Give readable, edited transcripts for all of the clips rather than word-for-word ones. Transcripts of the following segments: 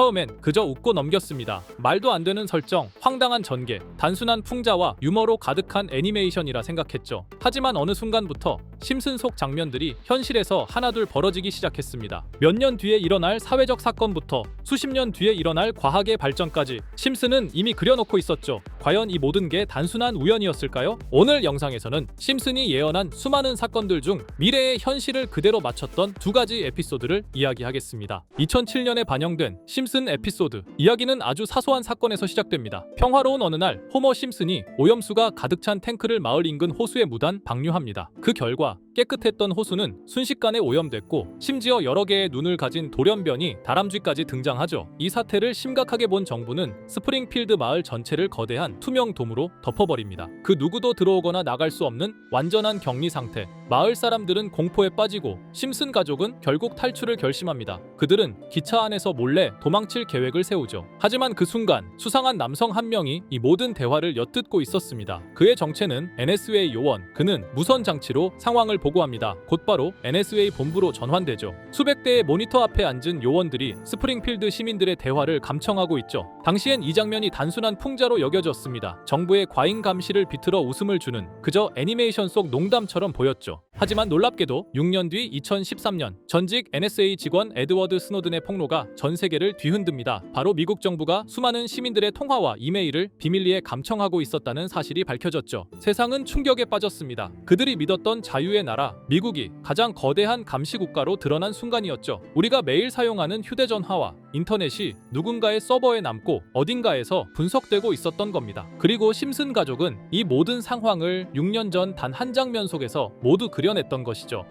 처음엔 그저 웃고 넘겼습니다. 말도 안 되는 설정, 황당한 전개, 단순한 풍자와 유머로 가득한 애니메이션이라 생각했죠. 하지만 어느 순간부터 심슨 속 장면들이 현실에서 하나둘 벌어지기 시작했습니다. 몇 년 뒤에 일어날 사회적 사건부터 수십 년 뒤에 일어날 과학의 발전까지 심슨은 이미 그려놓고 있었죠. 과연 이 모든 게 단순한 우연이었을까요? 오늘 영상에서는 심슨이 예언한 수많은 사건들 중 미래의 현실을 그대로 맞췄던 두 가지 에피소드를 이야기하겠습니다. 2007년에 반영된 심슨 에피소드. 이야기는 아주 사소한 사건에서 시작됩니다. 평화로운 어느 날 호머 심슨이 오염수가 가득 찬 탱크를 마을 인근 호수에 무단 방류합니다. 그 결과 깨끗했던 호수는 순식간에 오염됐고 심지어 여러 개의 눈을 가진 돌연변이 다람쥐까지 등장하죠. 이 사태를 심각하게 본 정부는 스프링필드 마을 전체를 거대한 투명 돔으로 덮어버립니다. 그 누구도 들어오거나 나갈 수 없는 완전한 격리 상태. 마을 사람들은 공포에 빠지고 심슨 가족은 결국 탈출을 결심합니다. 그들은 기차 안에서 몰래 도망칠 계획을 세우죠. 하지만 그 순간 수상한 남성 한 명이 이 모든 대화를 엿듣고 있었습니다. 그의 정체는 NSA 요원. 그는 무선 장치로 상황을 보고합니다. 곧바로 NSA 본부로 전환되죠. 수백 대의 모니터 앞에 앉은 요원들이 스프링필드 시민들의 대화를 감청하고 있죠. 당시엔 이 장면이 단순한 풍자로 여겨졌습니다. 정부의 과잉 감시를 비틀어 웃음을 주는 그저 애니메이션 속 농담처럼 보였죠. 하지만 놀랍게도 6년 뒤 2013년 전직 NSA 직원 에드워드 스노든의 폭로가 전 세계를 뒤흔듭니다. 바로 미국 정부가 수많은 시민들의 통화와 이메일을 비밀리에 감청하고 있었다는 사실이 밝혀졌죠. 세상은 충격에 빠졌습니다. 그들이 믿었던 자유의 나라, 미국이 가장 거대한 감시국가로 드러난 순간이었죠. 우리가 매일 사용하는 휴대전화와 인터넷이 누군가의 서버에 남고 어딘가에서 분석되고 있었던 겁니다. 그리고 심슨 가족은 이 모든 상황을 6년 전 단 한 장면 속에서 모두 그려냈던 것이죠.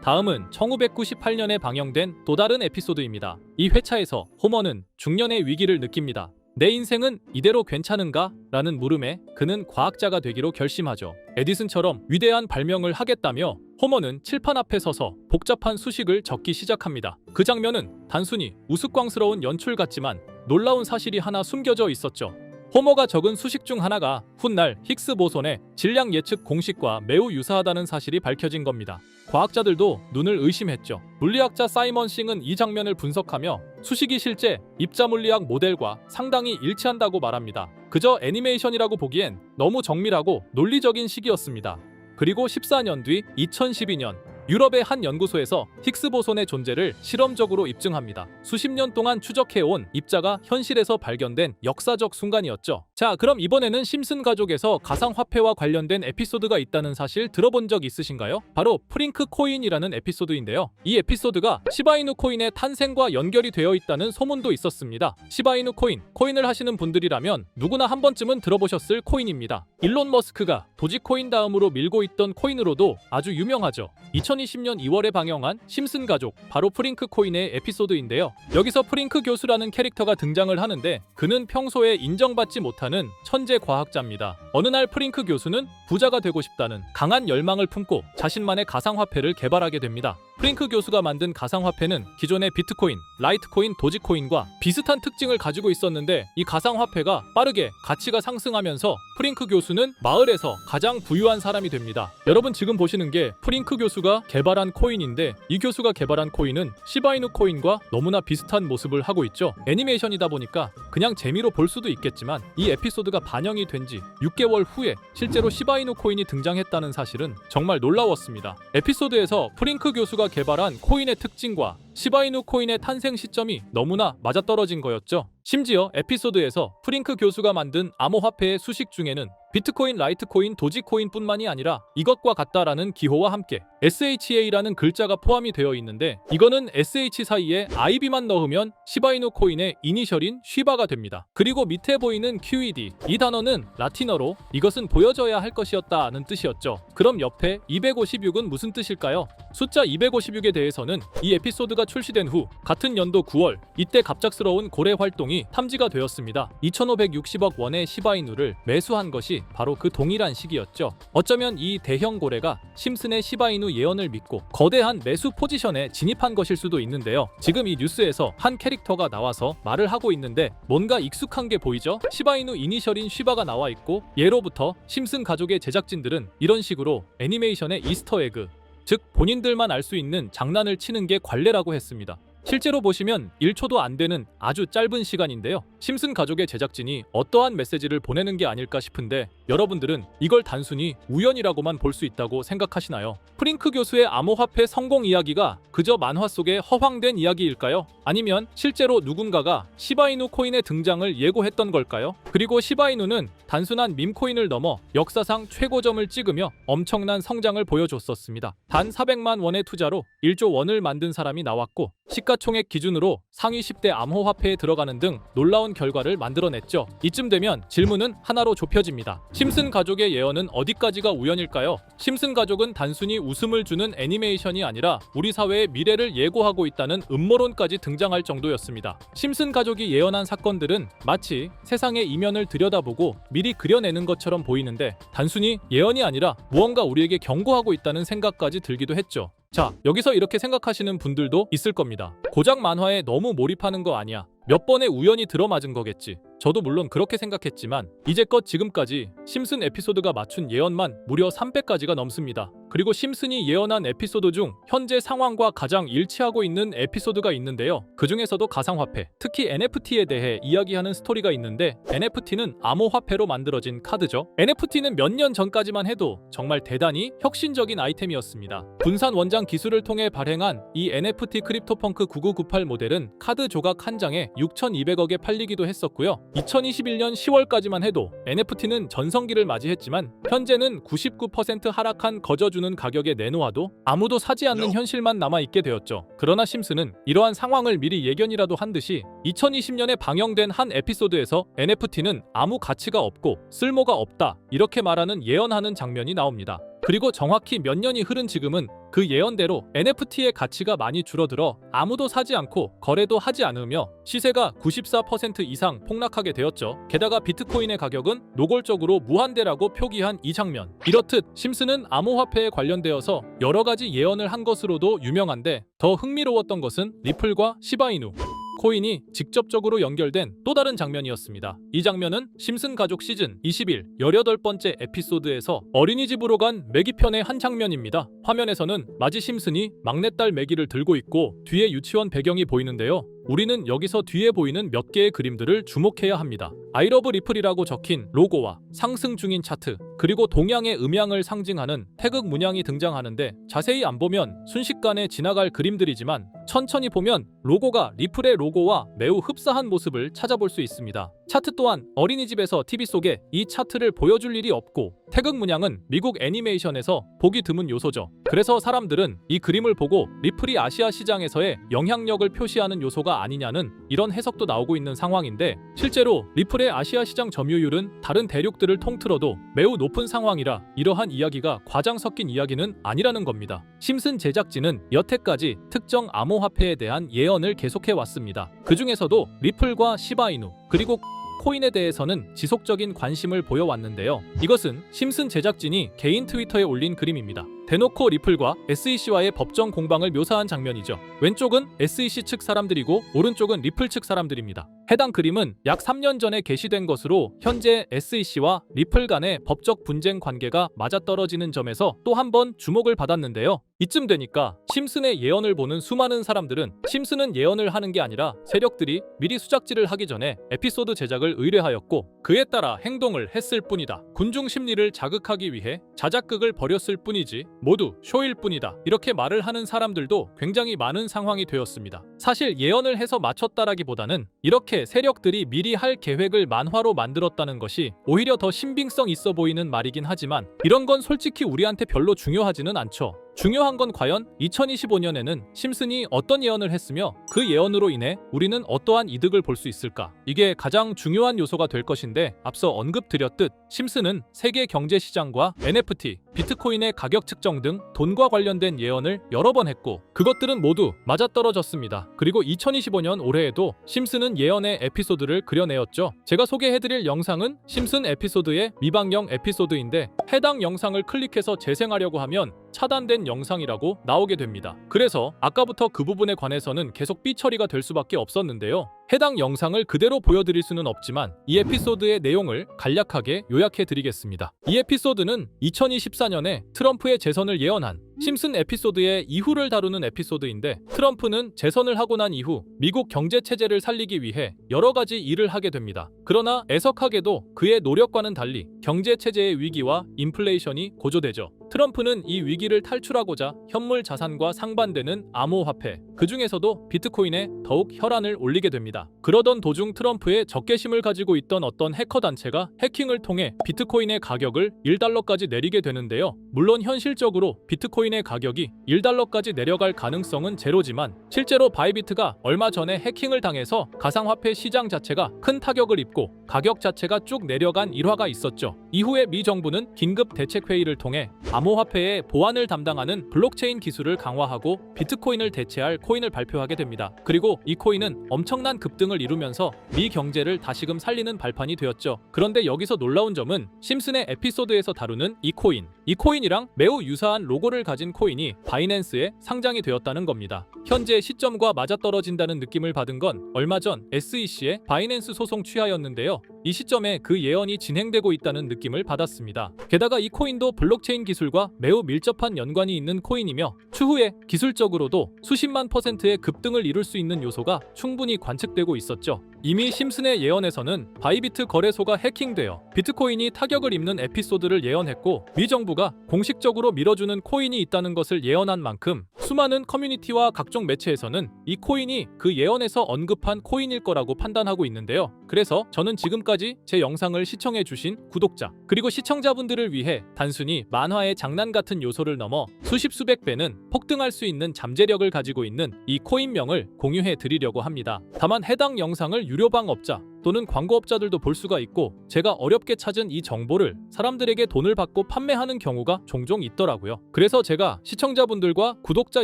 다음은 1998년에 방영된 또 다른 에피소드입니다. 이 회차에서 호머는 중년의 위기를 느낍니다. 내 인생은 이대로 괜찮은가? 라는 물음에 그는 과학자가 되기로 결심하죠. 에디슨처럼 위대한 발명을 하겠다며 호머는 칠판 앞에 서서 복잡한 수식을 적기 시작합니다. 그 장면은 단순히 우스꽝스러운 연출 같지만 놀라운 사실이 하나 숨겨져 있었죠. 호머가 적은 수식 중 하나가 훗날 힉스 보손의 질량 예측 공식과 매우 유사하다는 사실이 밝혀진 겁니다. 과학자들도 눈을 의심했죠. 물리학자 사이먼 싱은 이 장면을 분석하며 수식이 실제 입자물리학 모델과 상당히 일치한다고 말합니다. 그저 애니메이션이라고 보기엔 너무 정밀하고 논리적인 시기였습니다. 그리고 14년 뒤 2012년 유럽의 한 연구소에서 힉스 보손의 존재를 실험적으로 입증합니다. 수십 년 동안 추적해온 입자가 현실에서 발견된 역사적 순간이었죠. 자, 그럼 이번에는 심슨 가족에서 가상화폐와 관련된 에피소드가 있다는 사실 들어본 적 있으신가요? 바로 프링크 코인이라는 에피소드인데요. 이 에피소드가 시바이누 코인의 탄생과 연결이 되어 있다는 소문도 있었습니다. 시바이누 코인을 하시는 분들이라면 누구나 한 번쯤은 들어보셨을 코인입니다. 일론 머스크가 도지코인 다음으로 밀고 있던 코인으로도 아주 유명하죠. 2020년 2월에 방영한 심슨 가족, 바로 프링크 코인의 에피소드인데요. 여기서 프링크 교수라는 캐릭터가 등장을 하는데 그는 평소에 인정받지 못하는 천재 과학자입니다. 어느 날 프링크 교수는 부자가 되고 싶다는 강한 열망을 품고 자신만의 가상화폐를 개발하게 됩니다. 프링크 교수가 만든 가상화폐는 기존의 비트코인, 라이트코인, 도지코인과 비슷한 특징을 가지고 있었는데 이 가상화폐가 빠르게 가치가 상승하면서 프링크 교수는 마을에서 가장 부유한 사람이 됩니다. 여러분 지금 보시는 게 프링크 교수가 개발한 코인인데 이 교수가 개발한 코인은 시바이누 코인과 너무나 비슷한 모습을 하고 있죠. 애니메이션이다 보니까 그냥 재미로 볼 수도 있겠지만 이 에피소드가 반영이 된 지 6개월 후에 실제로 시바이누 코인이 등장했다는 사실은 정말 놀라웠습니다. 에피소드에서 프링크 교수가 개발한 코인의 특징과 시바이누 코인의 탄생 시점이 너무나 맞아떨어진 거였죠. 심지어 에피소드에서 프링크 교수가 만든 암호화폐의 수식 중에는 비트코인, 라이트코인, 도지코인뿐만이 아니라 이것과 같다라는 기호와 함께 SHA라는 글자가 포함이 되어 있는데 이거는 SH 사이에 IB만 넣으면 시바이누 코인의 이니셜인 쉬바가 됩니다. 그리고 밑에 보이는 QED, 이 단어는 라틴어로 이것은 보여져야 할 것이었다는 뜻이었죠. 그럼 옆에 256은 무슨 뜻일까요? 숫자 256에 대해서는 이 에피소드가 출시된 후 같은 연도 9월 이때 갑작스러운 고래 활동이 탐지가 되었습니다. 2560억 원의 시바이누를 매수한 것이 바로 그 동일한 시기였죠. 어쩌면 이 대형 고래가 심슨의 시바이누 예언을 믿고 거대한 매수 포지션에 진입한 것일 수도 있는데요. 지금 이 뉴스에서 한 캐릭터가 나와서 말을 하고 있는데 뭔가 익숙한 게 보이죠? 시바이누 이니셜인 쉬바가 나와 있고 예로부터 심슨 가족의 제작진들은 이런 식으로 애니메이션의 이스터에그, 즉 본인들만 알 수 있는 장난을 치는 게 관례라고 했습니다. 실제로 보시면 1초도 안 되는 아주 짧은 시간인데요. 심슨 가족의 제작진이 어떠한 메시지를 보내는 게 아닐까 싶은데 여러분들은 이걸 단순히 우연이라고만 볼 수 있다고 생각하시나요? 프링크 교수의 암호화폐 성공 이야기가 그저 만화 속의 허황된 이야기일까요? 아니면 실제로 누군가가 시바이누 코인의 등장을 예고했던 걸까요? 그리고 시바이누는 단순한 밈코인을 넘어 역사상 최고점을 찍으며 엄청난 성장을 보여줬었습니다. 단 400만 원의 투자로 1조 원을 만든 사람이 나왔고 시가총액 기준으로 상위 10대 암호화폐에 들어가는 등 놀라운 결과를 만들어냈죠. 이쯤 되면 질문은 하나로 좁혀집니다. 심슨 가족의 예언은 어디까지가 우연일까요? 심슨 가족은 단순히 웃음을 주는 애니메이션이 아니라 우리 사회의 미래를 예고하고 있다는 음모론까지 등장할 정도였습니다. 심슨 가족이 예언한 사건들은 마치 세상의 이면을 들여다보고 미리 그려내는 것처럼 보이는데 단순히 예언이 아니라 무언가 우리에게 경고하고 있다는 생각까지 들기도 했죠. 자, 여기서 이렇게 생각하시는 분들도 있을 겁니다. 고작 만화에 너무 몰입하는 거 아니야. 몇 번의 우연이 들어맞은 거겠지. 저도 물론 그렇게 생각했지만 이제껏 지금까지 심슨 에피소드가 맞춘 예언만 무려 300가지가 넘습니다. 그리고 심슨이 예언한 에피소드 중 현재 상황과 가장 일치하고 있는 에피소드가 있는데요. 그 중에서도 가상화폐, 특히 NFT에 대해 이야기하는 스토리가 있는데 NFT는 암호화폐로 만들어진 카드죠. NFT는 몇 년 전까지만 해도 정말 대단히 혁신적인 아이템이었습니다. 분산 원장 기술을 통해 발행한 이 NFT 크립토펑크 9998 모델은 카드 조각 한 장에 6,200억에 팔리기도 했었고요. 2021년 10월까지만 해도 NFT는 전성기를 맞이했지만 현재는 99% 하락한 거저주는 가격에 내놓아도 아무도 사지 않는 현실만 남아있게 되었죠. 그러나 심슨은 이러한 상황을 미리 예견이라도 한 듯이 2020년에 방영된 한 에피소드에서 NFT는 아무 가치가 없고 쓸모가 없다 이렇게 말하는 예언하는 장면이 나옵니다. 그리고 정확히 몇 년이 흐른 지금은 그 예언대로 NFT의 가치가 많이 줄어들어 아무도 사지 않고 거래도 하지 않으며 시세가 94% 이상 폭락하게 되었죠. 게다가 비트코인의 가격은 노골적으로 무한대라고 표기한 이 장면. 이렇듯 심슨은 암호화폐에 관련되어서 여러 가지 예언을 한 것으로도 유명한데 더 흥미로웠던 것은 리플과 시바이누 코인이 직접적으로 연결된 또 다른 장면이었습니다. 이 장면은 심슨 가족 시즌 21 18번째 에피소드에서 어린이집으로 간 매기 편의 한 장면입니다. 화면에서는 마지 심슨이 막내딸 매기를 들고 있고 뒤에 유치원 배경이 보이는데요. 우리는 여기서 뒤에 보이는 몇 개의 그림들을 주목해야 합니다. I love 리플이라고 적힌 로고와 상승 중인 차트, 그리고 동양의 음양을 상징하는 태극 문양이 등장하는데 자세히 안 보면 순식간에 지나갈 그림들이지만 천천히 보면 로고가 리플의 로고와 매우 흡사한 모습을 찾아볼 수 있습니다. 차트 또한 어린이집에서 TV 속에 이 차트를 보여줄 일이 없고 태극 문양은 미국 애니메이션에서 보기 드문 요소죠. 그래서 사람들은 이 그림을 보고 리플이 아시아 시장에서의 영향력을 표시하는 요소가 아니냐는 이런 해석도 나오고 있는 상황인데 실제로 리플의 아시아 시장 점유율은 다른 대륙들을 통틀어도 매우 높은 상황이라 이러한 이야기가 과장 섞인 이야기는 아니라는 겁니다. 심슨 제작진은 여태까지 특정 암호화폐에 대한 예언을 계속해 왔습니다. 그 중에서도 리플과 시바이누 그리고 코인에 대해서는 지속적인 관심을 보여왔는데요. 이것은 심슨 제작진이 개인 트위터에 올린 그림입니다. 대놓고 리플과 SEC와의 법정 공방을 묘사한 장면이죠. 왼쪽은 SEC 측 사람들이고 오른쪽은 리플 측 사람들입니다. 해당 그림은 약 3년 전에 게시된 것으로 현재 SEC와 리플 간의 법적 분쟁 관계가 맞아떨어지는 점에서 또 한 번 주목을 받았는데요. 이쯤 되니까 심슨의 예언을 보는 수많은 사람들은 심슨은 예언을 하는 게 아니라 세력들이 미리 수작질을 하기 전에 에피소드 제작을 의뢰하였고 그에 따라 행동을 했을 뿐이다. 군중 심리를 자극하기 위해 자작극을 벌였을 뿐이지 모두 쇼일 뿐이다. 이렇게 말을 하는 사람들도 굉장히 많은 상황이 되었습니다. 사실 예언을 해서 맞췄다라기보다는 이렇게 세력들이 미리 할 계획을 만화로 만들었다는 것이 오히려 더 신빙성 있어 보이는 말이긴 하지만 이런 건 솔직히 우리한테 별로 중요하지는 않죠. 중요한 건 과연 2025년에는 심슨이 어떤 예언을 했으며 그 예언으로 인해 우리는 어떠한 이득을 볼 수 있을까? 이게 가장 중요한 요소가 될 것인데 앞서 언급드렸듯 심슨은 세계 경제 시장과 NFT, 비트코인의 가격 측정 등 돈과 관련된 예언을 여러 번 했고 그것들은 모두 맞아떨어졌습니다. 그리고 2025년 올해에도 심슨은 예언의 에피소드를 그려내었죠. 제가 소개해드릴 영상은 심슨 에피소드의 미방영 에피소드인데 해당 영상을 클릭해서 재생하려고 하면 차단된 영상이라고 나오게 됩니다. 그래서 아까부터 그 부분에 관해서는 계속 삐처리가 될 수밖에 없었는데요. 해당 영상을 그대로 보여드릴 수는 없지만 이 에피소드의 내용을 간략하게 요약해드리겠습니다. 이 에피소드는 2024년에 트럼프의 재선을 예언한 심슨 에피소드의 이후를 다루는 에피소드인데, 트럼프는 재선을 하고 난 이후 미국 경제 체제를 살리기 위해 여러 가지 일을 하게 됩니다. 그러나 애석하게도 그의 노력과는 달리 경제 체제의 위기와 인플레이션이 고조되죠. 트럼프는 이 위기를 탈출하고자 현물 자산과 상반되는 암호화폐, 그 중에서도 비트코인에 더욱 혈안을 올리게 됩니다. 그러던 도중 트럼프의 적개심을 가지고 있던 어떤 해커 단체가 해킹을 통해 비트코인의 가격을 1달러까지 내리게 되는데요. 물론 현실적으로 비트코인의 가격이 1달러까지 내려갈 가능성은 제로지만, 실제로 바이비트가 얼마 전에 해킹을 당해서 가상화폐 시장 자체가 큰 타격을 입고 가격 자체가 쭉 내려간 일화가 있었죠. 이후에 미 정부는 긴급 대책회의를 통해 암호화폐의 보안을 담당하는 블록체인 기술을 강화하고 비트코인을 대체할 코인을 발표하게 됩니다. 그리고 이 코인은 엄청난 급등을 이루면서 미 경제를 다시금 살리는 발판이 되었죠. 그런데 여기서 놀라운 점은 심슨의 에피소드에서 다루는 이 코인이랑 매우 유사한 로고를 가진 코인이 바이낸스에 상장이 되었다는 겁니다. 현재 시점과 맞아떨어진다는 느낌을 받은 건 얼마 전 SEC의 바이낸스 소송 취하였는데요. 이 시점에 그 예언이 진행되고 있다는 느낌을 받았습니다. 게다가 이 코인도 블록체인 기술과 매우 밀접한 연관이 있는 코인이며, 추후에 기술적으로도 수십만 %의 급등을 이룰 수 있는 요소가 충분히 관측되고 있었죠. 이미 심슨의 예언에서는 바이비트 거래소가 해킹되어 비트코인이 타격을 입는 에피소드를 예언했고, 미 정부가 공식적으로 밀어주는 코인이 있다는 것을 예언한 만큼 수많은 커뮤니티와 각종 매체에서는 이 코인이 그 예언에서 언급한 코인일 거라고 판단하고 있는데요. 그래서 저는 지금까지 제 영상을 시청해주신 구독자 그리고 시청자분들을 위해 단순히 만화의 장난 같은 요소를 넘어 수십 수백 배는 폭등할 수 있는 잠재력을 가지고 있는 이 코인명을 공유해 드리려고 합니다. 다만 해당 영상을 유료방업자 또는 광고업자들도 볼 수가 있고, 제가 어렵게 찾은 이 정보를 사람들에게 돈을 받고 판매하는 경우가 종종 있더라고요. 그래서 제가 시청자분들과 구독자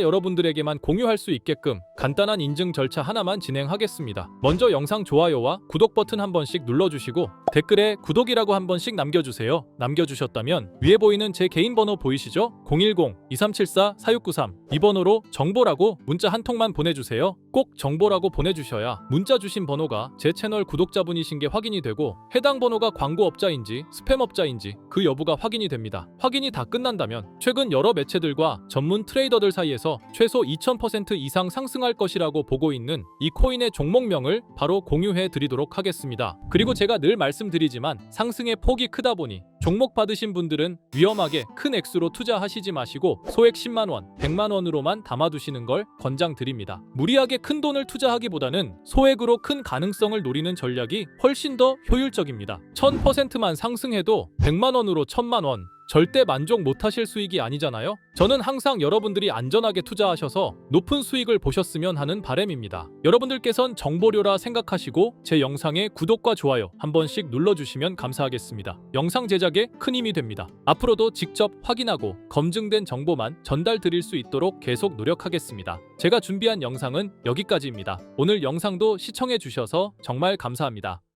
여러분들에게만 공유할 수 있게끔 간단한 인증 절차 하나만 진행하겠습니다. 먼저 영상 좋아요와 구독 버튼 한 번씩 눌러주시고 댓글에 구독이라고 한 번씩 남겨주세요. 남겨주셨다면 위에 보이는 제 개인 번호 보이시죠? 010-2374-4693 이 번호로 정보라고 문자 한 통만 보내주세요. 꼭 정보라고 보내주셔야 문자 주신 번호가 제 채널 구독자분이신 게 확인이 되고, 해당 번호가 광고업자인지 스팸업자인지 그 여부가 확인이 됩니다. 확인이 다 끝난다면 최근 여러 매체들과 전문 트레이더들 사이에서 최소 2000% 이상 상승할 것이라고 보고 있는 이 코인의 종목명을 바로 공유해 드리도록 하겠습니다. 그리고 제가 늘 말씀드리지만 상승의 폭이 크다 보니 종목 받으신 분들은 위험하게 큰 액수로 투자하시지 마시고 소액 10만원, 100만원으로만 담아두시는 걸 권장드립니다. 무리하게 큰 돈을 투자하기보다는 소액으로 큰 가능성을 노리는 전략이 훨씬 더 효율적입니다. 1000%만 상승해도 100만원으로 1000만원, 절대 만족 못하실 수익이 아니잖아요. 저는 항상 여러분들이 안전하게 투자하셔서 높은 수익을 보셨으면 하는 바람입니다. 여러분들께선 정보료라 생각하시고 제 영상에 구독과 좋아요 한 번씩 눌러주시면 감사하겠습니다. 영상 제작에 큰 힘이 됩니다. 앞으로도 직접 확인하고 검증된 정보만 전달 드릴 수 있도록 계속 노력하겠습니다. 제가 준비한 영상은 여기까지입니다. 오늘 영상도 시청해 주셔서 정말 감사합니다.